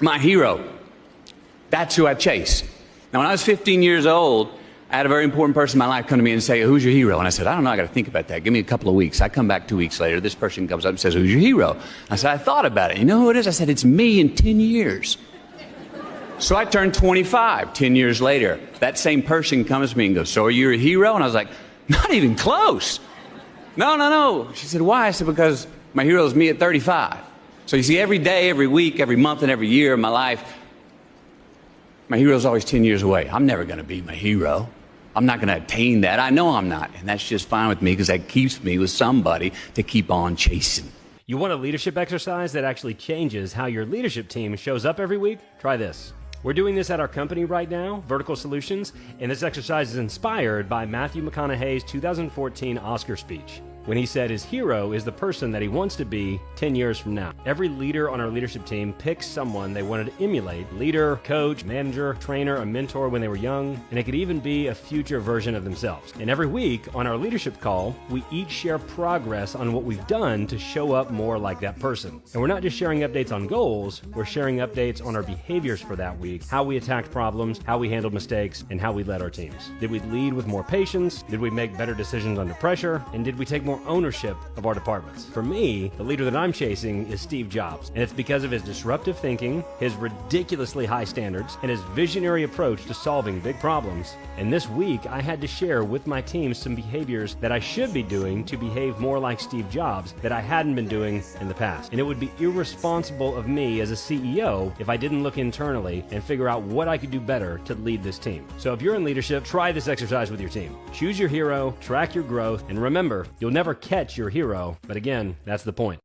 My hero. That's who I chase. Now, when I was 15 years old, I had a very important person in my life come to me and say, "Who's your hero?" And I said, "I don't know, I got to think about that. Give me a couple of weeks." I come back 2 weeks later. This person comes up and says, "Who's your hero?" I said, "I thought about it. You know who it is?" I said, "It's me in 10 years. So I turned 25 10 years later. That same person comes to me and goes, "So are you a hero?" And I was like, "Not even close." No. She said, "Why?" I said, "Because my hero is me at 35. So you see, every day, every week, every month, and every year of my life, my hero is always 10 years away. I'm never going to be my hero. I'm not going to attain that. I know I'm not. And that's just fine with me because that keeps me with somebody to keep on chasing." You want a leadership exercise that actually changes how your leadership team shows up every week? Try this. We're doing this at our company right now, Vertical Solutions, and this exercise is inspired by Matthew McConaughey's 2014 Oscar speech, when he said his hero is the person that he wants to be 10 years from now. Every leader on our leadership team picks someone they wanted to emulate, leader, coach, manager, trainer, a mentor when they were young, and it could even be a future version of themselves. And every week on our leadership call, we each share progress on what we've done to show up more like that person. And we're not just sharing updates on goals, we're sharing updates on our behaviors for that week, how we attacked problems, how we handled mistakes, and how we led our teams. Did we lead with more patience? Did we make better decisions under pressure? And did we take more ownership of our departments? For me, the leader that I'm chasing is Steve Jobs, and it's because of his disruptive thinking, his ridiculously high standards, and his visionary approach to solving big problems. And this week, I had to share with my team some behaviors that I should be doing to behave more like Steve Jobs that I hadn't been doing in the past. And it would be irresponsible of me as a CEO if I didn't look internally and figure out what I could do better to lead this team. So if you're in leadership, try this exercise with your team. Choose your hero, track your growth, and remember, you'll never catch your hero, but again, that's the point.